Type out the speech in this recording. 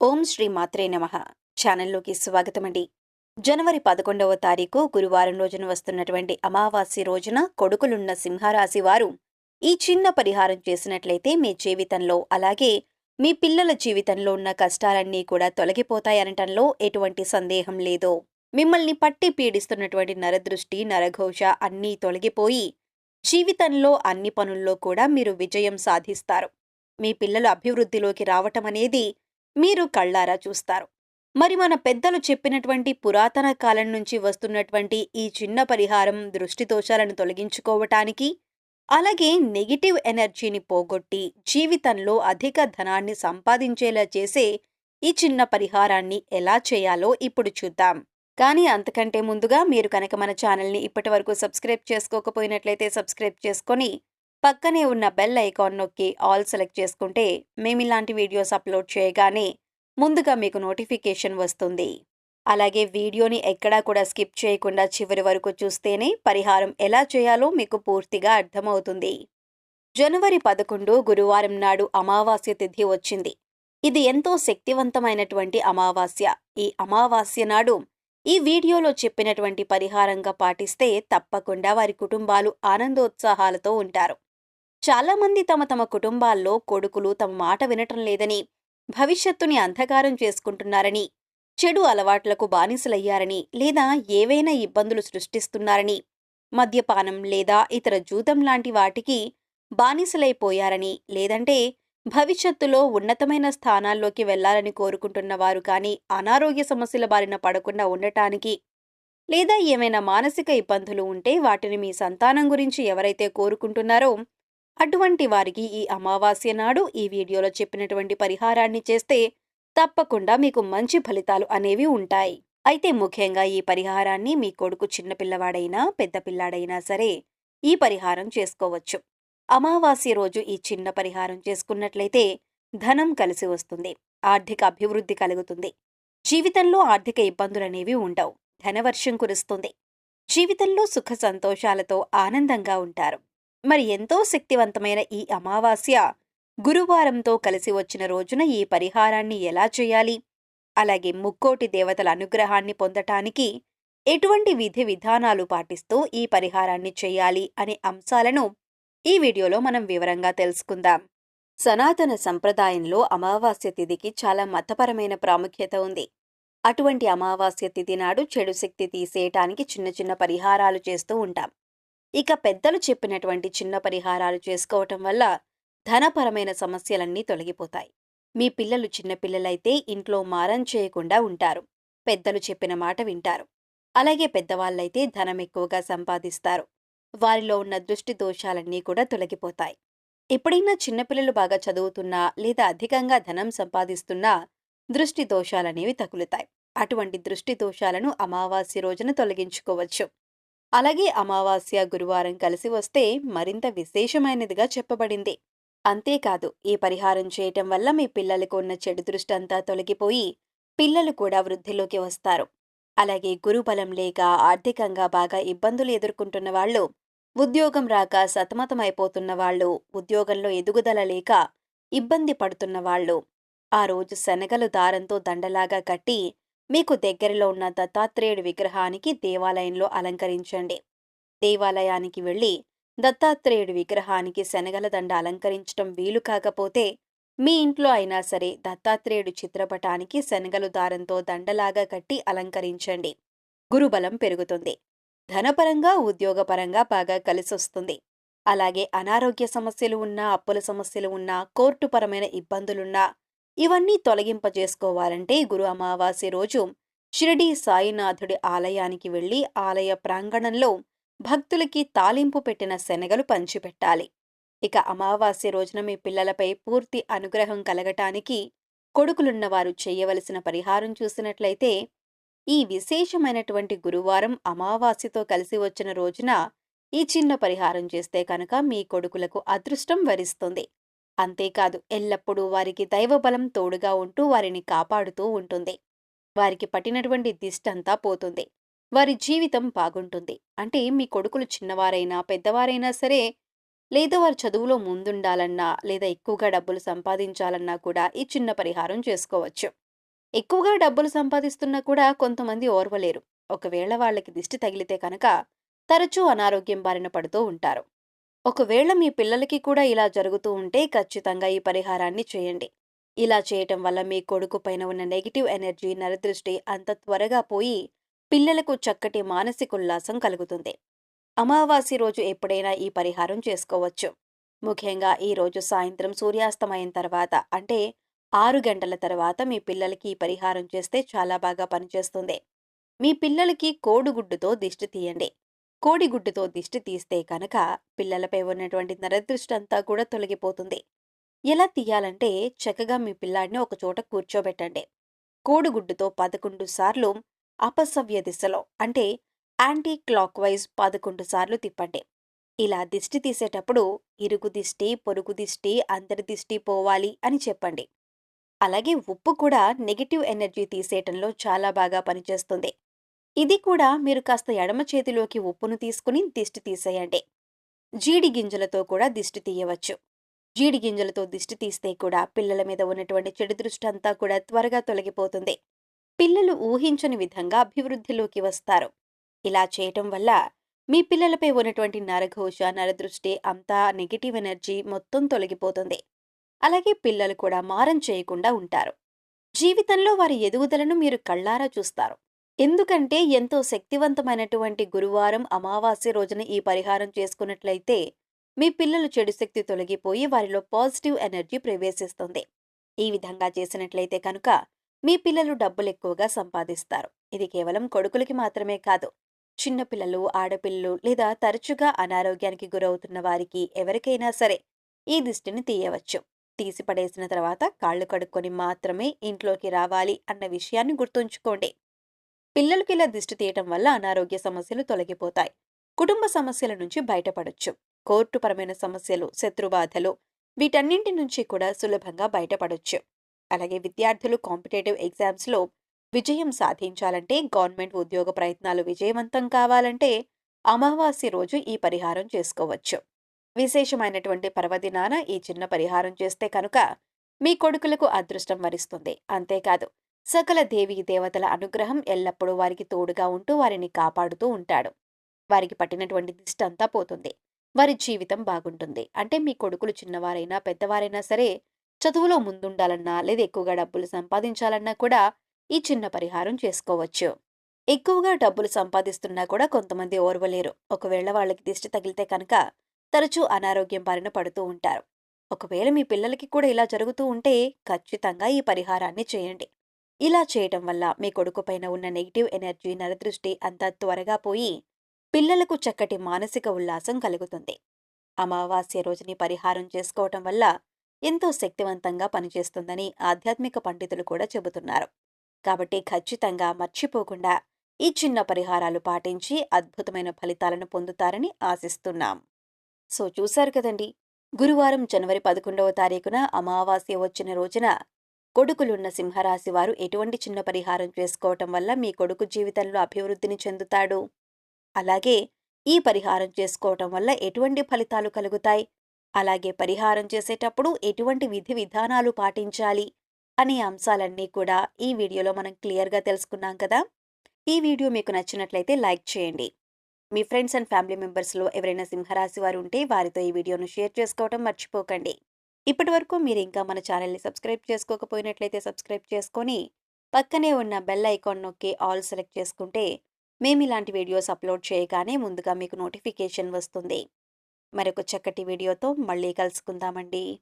ఓం శ్రీ మాత్రే నమః. ఛానల్లోకి స్వాగతమండి. జనవరి 11వ తారీఖు గురువారం రోజున వస్తున్నటువంటి అమావాస్య రోజున కొడుకులున్న సింహరాశి వారు ఈ చిన్న పరిహారం చేసినట్లయితే మీ జీవితంలో అలాగే మీ పిల్లల జీవితంలో ఉన్న కష్టాలన్నీ కూడా తొలగిపోతాయనటంలో ఎటువంటి సందేహం లేదు. మిమ్మల్ని పట్టి పీడిస్తున్నటువంటి నరదృష్టి, నరఘోష అన్నీ తొలగిపోయి జీవితంలో అన్ని పనుల్లో కూడా మీరు విజయం సాధిస్తారు. మీ పిల్లలు అభివృద్ధిలోకి రావటం అనేది మీరు కళ్ళారా చూస్తారు. మరి మన పెద్దలు చెప్పినటువంటి పురాతన కాలం నుంచి వస్తున్నటువంటి ఈ చిన్న పరిహారం దృష్టి దోషాలను తొలగించుకోవటానికి, అలాగే నెగిటివ్ ఎనర్జీని పోగొట్టి జీవితంలో అధిక ధనాన్ని సంపాదించేలా చేసే ఈ చిన్న పరిహారాన్ని ఎలా చేయాలో ఇప్పుడు చూద్దాం. కానీ అంతకంటే ముందుగా మీరు కనుక మన ఛానల్ని ఇప్పటివరకు సబ్స్క్రైబ్ చేసుకోకపోయినట్లయితే సబ్స్క్రైబ్ చేసుకొని పక్కనే ఉన్న బెల్ ఐకాన్ నొక్కి ఆల్ సెలెక్ట్ చేసుకుంటే మేమిలాంటి వీడియోస్ అప్లోడ్ చేయగానే ముందుగా మీకు నోటిఫికేషన్ వస్తుంది. అలాగే వీడియోని ఎక్కడా కూడా స్కిప్ చేయకుండా చివరి వరకు చూస్తేనే పరిహారం ఎలా చేయాలో మీకు పూర్తిగా అర్థమవుతుంది. జనవరి 11 గురువారం నాడు అమావాస్య తిథి వచ్చింది. ఇది ఎంతో శక్తివంతమైనటువంటి అమావాస్య. ఈ అమావాస్య నాడు ఈ వీడియోలో చెప్పినటువంటి పరిహారంగా పాటిస్తే తప్పకుండా వారి కుటుంబాలు ఆనందోత్సాహాలతో ఉంటారు. చాలామంది తమ కుటుంబాల్లో కొడుకులు తమ మాట వినటం లేదని, భవిష్యత్తుని అంధకారం చేసుకుంటున్నారని, చెడు అలవాట్లకు బానిసలయ్యారని, లేదా ఏవైనా ఇబ్బందులు సృష్టిస్తున్నారని, మద్యపానం లేదా ఇతర జూదం లాంటి వాటికి బానిసలైపోయారని, లేదంటే భవిష్యత్తులో ఉన్నతమైన స్థానాల్లోకి వెళ్లాలని కోరుకుంటున్న వారు కానీ అనారోగ్య సమస్యల బారిన పడకుండా ఉండటానికి, లేదా ఏమైనా మానసిక ఇబ్బందులు ఉంటే వాటిని మీ సంతానం గురించి ఎవరైతే కోరుకుంటున్నారో అటువంటి వారికి ఈ అమావాస్య నాడు ఈ వీడియోలో చెప్పినటువంటి పరిహారాన్ని చేస్తే తప్పకుండా మీకు మంచి ఫలితాలు అనేవి ఉంటాయి. అయితే ముఖ్యంగా ఈ పరిహారాన్ని మీ కొడుకు చిన్నపిల్లవాడైనా పెద్ద పిల్లాడైనా సరే ఈ పరిహారం చేసుకోవచ్చు. అమావాస్య రోజు ఈ చిన్న పరిహారం చేసుకున్నట్లయితే ధనం కలిసి వస్తుంది, ఆర్థిక అభివృద్ధి కలుగుతుంది, జీవితంలో ఆర్థిక ఇబ్బందులనేవి ఉండవు, ధనవర్షం కురుస్తుంది, జీవితంలో సుఖ సంతోషాలతో ఆనందంగా ఉంటారు. మరి ఎంతో శక్తివంతమైన ఈ అమావాస్య గురువారంతో కలిసి వచ్చిన రోజున ఈ పరిహారాన్ని ఎలా చేయాలి, అలాగే ముక్కోటి దేవతల అనుగ్రహాన్ని పొందటానికి ఎటువంటి విధి విధానాలు పాటిస్తూ ఈ పరిహారాన్ని చేయాలి అనే అంశాలను ఈ వీడియోలో మనం వివరంగా తెలుసుకుందాం. సనాతన సంప్రదాయంలో అమావాస్య తిథికి చాలా మతపరమైన ప్రాముఖ్యత ఉంది. అటువంటి అమావాస్య తిథి నాడు చెడు శక్తి తీసేయటానికి చిన్న చిన్న పరిహారాలు చేస్తూ ఉంటాం. ఇక పెద్దలు చెప్పినటువంటి చిన్న పరిహారాలు చేసుకోవటం వల్ల ధనపరమైన సమస్యలన్నీ తొలగిపోతాయి. మీ పిల్లలు చిన్నపిల్లలైతే ఇంట్లో మారం చేయకుండా ఉంటారు, పెద్దలు చెప్పిన మాట వింటారు. అలాగే పెద్దవాళ్ళైతే ధనం ఎక్కువగా సంపాదిస్తారు, వారిలో ఉన్న దృష్టి దోషాలన్నీ కూడా తొలగిపోతాయి. ఎప్పుడైనా చిన్నపిల్లలు బాగా చదువుతున్నా లేదా అధికంగా ధనం సంపాదిస్తున్నా దృష్టి దోషాలనేవి తగులుతాయి. అటువంటి దృష్టి దోషాలను అమావాస్య రోజున తొలగించుకోవచ్చు. అలాగే అమావాస్య గురువారం కలిసి వస్తే మరింత విశేషమైనదిగా చెప్పబడింది. అంతేకాదు ఈ పరిహారం చేయటం వల్ల మీ పిల్లలకు ఉన్న చెడు దృష్టి అంతా తొలగిపోయి పిల్లలు కూడా వృద్ధిలోకి వస్తారు. అలాగే గురుబలం లేక ఆర్థికంగా బాగా ఇబ్బందులు ఎదుర్కొంటున్న వాళ్ళు, ఉద్యోగం రాక సతమతమైపోతున్న వాళ్ళు, ఉద్యోగంలో ఎదుగుదల లేక ఇబ్బంది పడుతున్న వాళ్ళు ఆ రోజు శనగలు దారంతో దండలాగా కట్టి మీకు దగ్గరలో ఉన్న దత్తాత్రేయుడి విగ్రహానికి దేవాలయంలో అలంకరించండి. దేవాలయానికి వెళ్లి దత్తాత్రేయుడి విగ్రహానికి శనగల దండ అలంకరించటం వీలు కాకపోతే మీ ఇంట్లో అయినా సరే దత్తాత్రేయుడి చిత్రపటానికి శనగలు దారంతో దండలాగా కట్టి అలంకరించండి. గురుబలం పెరుగుతుంది, ధనపరంగా ఉద్యోగపరంగా బాగా కలిసొస్తుంది. అలాగే అనారోగ్య సమస్యలు ఉన్నా, అప్పుల సమస్యలు ఉన్నా, కోర్టుపరమైన ఇబ్బందులున్నా ఇవన్నీ తొలగింపజేసుకోవాలంటే గురు అమావాస్య రోజు షిరిడీ సాయినాథుడి ఆలయానికి వెళ్లి ఆలయ ప్రాంగణంలో భక్తులకి తాలింపు పెట్టిన శనగలు పంచిపెట్టాలి. ఇక అమావాస్య రోజున మీ పిల్లలపై పూర్తి అనుగ్రహం కలగటానికి కొడుకులున్నవారు చేయవలసిన పరిహారం చూసినట్లయితే ఈ విశేషమైనటువంటి గురువారం అమావాస్యతో కలిసి వచ్చిన రోజున ఈ చిన్న పరిహారం చేస్తే కనుక మీ కొడుకులకు అదృష్టం వరిస్తుంది. అంతేకాదు ఎల్లప్పుడూ వారికి దైవబలం తోడుగా ఉంటూ వారిని కాపాడుతూ ఉంటుంది. వారికి పట్టినటువంటి దిష్టంతా పోతుంది, వారి జీవితం బాగుంటుంది. అంటే మీ కొడుకులు చిన్నవారైనా పెద్దవారైనా సరే, లేదా వారి చదువులో ముందుండాలన్నా లేదా ఎక్కువగా డబ్బులు సంపాదించాలన్నా కూడా ఈ చిన్న పరిహారం చేసుకోవచ్చు. ఎక్కువగా డబ్బులు సంపాదిస్తున్నా కూడా కొంతమంది ఓర్వలేరు. ఒకవేళ వాళ్ళకి దిష్టి తగిలితే కనుక తరచూ అనారోగ్యం బారిన పడుతూ ఉంటారు. ఒకవేళ మీ పిల్లలకి కూడా ఇలా జరుగుతూ ఉంటే ఖచ్చితంగా ఈ పరిహారాన్ని చేయండి. ఇలా చేయటం వల్ల మీ కొడుకు పైన ఉన్న నెగెటివ్ ఎనర్జీ, నరదృష్టి అంత త్వరగా పోయి పిల్లలకు చక్కటి మానసిక ఉల్లాసం కలుగుతుంది. అమావాస్య రోజు ఎప్పుడైనా ఈ పరిహారం చేసుకోవచ్చు. ముఖ్యంగా ఈ రోజు సాయంత్రం సూర్యాస్తమయం తర్వాత అంటే 6 గంటల తర్వాత మీ పిల్లలకి ఈ పరిహారం చేస్తే చాలా బాగా పనిచేస్తుంది. మీ పిల్లలకి కోడిగుడ్డుతో దిష్టి తీయండి. కోడిగుడ్డుతో దిష్టి తీస్తే కనుక పిల్లలపై ఉన్నటువంటి నరదృష్టి అంతా కూడా తొలగిపోతుంది. ఎలా తీయాలంటే చక్కగా మీ పిల్లాడిని ఒక చోట కూర్చోబెట్టండి. కోడిగుడ్డుతో 11 సార్లు అపసవ్య దిశలో అంటే యాంటీ క్లాక్ వైజ్ 11 సార్లు తిప్పండి. ఇలా దిష్టి తీసేటప్పుడు ఇరుగు దిష్టి, పొరుగు దిష్టి, అందరి దిష్టి పోవాలి అని చెప్పండి. అలాగే ఉప్పు కూడా నెగెటివ్ ఎనర్జీ తీసేయటంలో చాలా బాగా పనిచేస్తుంది. ఇది కూడా మీరు కాస్త ఎడమ చేతిలోకి ఉప్పును తీసుకుని దిష్టి తీసేయండి. జీడి గింజలతో కూడా దిష్టి తీయవచ్చు. జీడి గింజలతో దిష్టి తీస్తే కూడా పిల్లల మీద ఉన్నటువంటి చెడు దృష్టి అంతా కూడా త్వరగా తొలగిపోతుంది. పిల్లలు ఊహించని విధంగా అభివృద్ధిలోకి వస్తారు. ఇలా చేయటం వల్ల మీ పిల్లలపై ఉన్నటువంటి నరఘోష, నరదృష్టి అంతా నెగెటివ్ ఎనర్జీ మొత్తం తొలగిపోతుంది. అలాగే పిల్లలు కూడా మారం చేయకుండా ఉంటారు. జీవితంలో వారి ఎదుగుదలను మీరు కళ్ళారా చూస్తారు. ఎందుకంటే ఎంతో శక్తివంతమైనటువంటి గురువారం అమావాస్య రోజున ఈ పరిహారం చేసుకున్నట్లయితే మీ పిల్లలు చెడు శక్తి తొలగిపోయి వారిలో పాజిటివ్ ఎనర్జీ ప్రవేశిస్తుంది. ఈ విధంగా చేసినట్లయితే కనుక మీ పిల్లలు డబ్బులు ఎక్కువగా సంపాదిస్తారు. ఇది కేవలం కొడుకులకి మాత్రమే కాదు, చిన్నపిల్లలు, ఆడపిల్లలు లేదా తరచుగా అనారోగ్యానికి గురవుతున్న వారికి ఎవరికైనా సరే ఈ దిష్టిని తీయవచ్చు. తీసి పడేసిన తర్వాత కాళ్ళు కడుక్కొని మాత్రమే ఇంట్లోకి రావాలి అన్న విషయాన్ని గుర్తుంచుకోండి. పిల్లలకి ఇలా దిష్టి తీయటం వల్ల అనారోగ్య సమస్యలు తొలగిపోతాయి. కుటుంబ సమస్యల నుంచి బయటపడొచ్చు. కోర్టుపరమైన సమస్యలు, శత్రుబాధలు వీటన్నింటి నుంచి కూడా సులభంగా బయటపడొచ్చు. అలాగే విద్యార్థులు కాంపిటేటివ్ ఎగ్జామ్స్లో విజయం సాధించాలంటే, గవర్నమెంట్ ఉద్యోగ ప్రయత్నాలు విజయవంతం కావాలంటే అమావాస్య రోజు ఈ పరిహారం చేసుకోవచ్చు. విశేషమైనటువంటి పర్వదినాన ఈ చిన్న పరిహారం చేస్తే కనుక మీ కొడుకులకు అదృష్టం వరిస్తుంది. అంతేకాదు సకల దేవీ దేవతల అనుగ్రహం ఎల్లప్పుడూ వారికి తోడుగా ఉంటూ వారిని కాపాడుతూ ఉంటాడు. వారికి పట్టినటువంటి దిష్టి అంతా పోతుంది. వారి జీవితం బాగుంటుంది. అంటే మీ కొడుకులు చిన్నవారైనా పెద్దవారైనా సరే చదువులో ముందుండాలన్నా లేదా ఎక్కువగా డబ్బులు సంపాదించాలన్నా కూడా ఈ చిన్న పరిహారం చేసుకోవచ్చు. ఎక్కువగా డబ్బులు సంపాదిస్తున్నా కూడా కొంతమంది ఓర్వలేరు. ఒకవేళ వాళ్ళకి దిష్టి తగిలితే కనుక తరచూ అనారోగ్యం బారిన పడుతూ ఉంటారు. ఒకవేళ మీ పిల్లలకి కూడా ఇలా జరుగుతూ ఉంటే ఖచ్చితంగా ఈ పరిహారాన్ని చేయండి. ఇలా చేయటం వల్ల మీ కొడుకు పైన ఉన్న నెగిటివ్ ఎనర్జీ, నరదృష్టి అంతా త్వరగా పోయి పిల్లలకు చక్కటి మానసిక ఉల్లాసం కలుగుతుంది. అమావాస్య రోజుని పరిహారం చేసుకోవటం వల్ల ఎంతో శక్తివంతంగా పనిచేస్తుందని ఆధ్యాత్మిక పండితులు కూడా చెబుతున్నారు. కాబట్టి ఖచ్చితంగా మర్చిపోకుండా ఈ చిన్న పరిహారాలు పాటించి అద్భుతమైన ఫలితాలను పొందుతారని ఆశిస్తున్నాం. సో చూశారు కదండి, గురువారం జనవరి 11వ తారీఖున అమావాస్య వచ్చిన రోజున కొడుకులున్న సింహరాశి వారు ఎటువంటి చిన్న పరిహారం చేసుకోవటం వల్ల మీ కొడుకు జీవితంలో అభివృద్ధిని చెందుతాడు, అలాగే ఈ పరిహారం చేసుకోవటం వల్ల ఎటువంటి ఫలితాలు కలుగుతాయి, అలాగే పరిహారం చేసేటప్పుడు ఎటువంటి విధి విధానాలు పాటించాలి అనే అంశాలన్నీ కూడా ఈ వీడియోలో మనం క్లియర్గా తెలుసుకున్నాం కదా. ఈ వీడియో మీకు నచ్చినట్లయితే లైక్ చేయండి. మీ ఫ్రెండ్స్ అండ్ ఫ్యామిలీ మెంబర్స్లో ఎవరైనా సింహరాశి వారు ఉంటే వారితో ఈ వీడియోను షేర్ చేసుకోవడం మర్చిపోకండి. ఇప్పటి వరకు మీరు ఇంకా మన ఛానల్ని సబ్స్క్రైబ్ చేసుకోకపోయినట్లయితే సబ్స్క్రైబ్ చేసుకొని పక్కనే ఉన్న బెల్ ఐకాన్ నొక్కి ఆల్ సెలెక్ట్ చేసుకుంటే మేము ఇలాంటి వీడియోస్ అప్లోడ్ చేయగానే ముందుగా మీకు నోటిఫికేషన్ వస్తుంది. మరొక చక్కటి వీడియోతో మళ్ళీ కలుసుకుందామండి.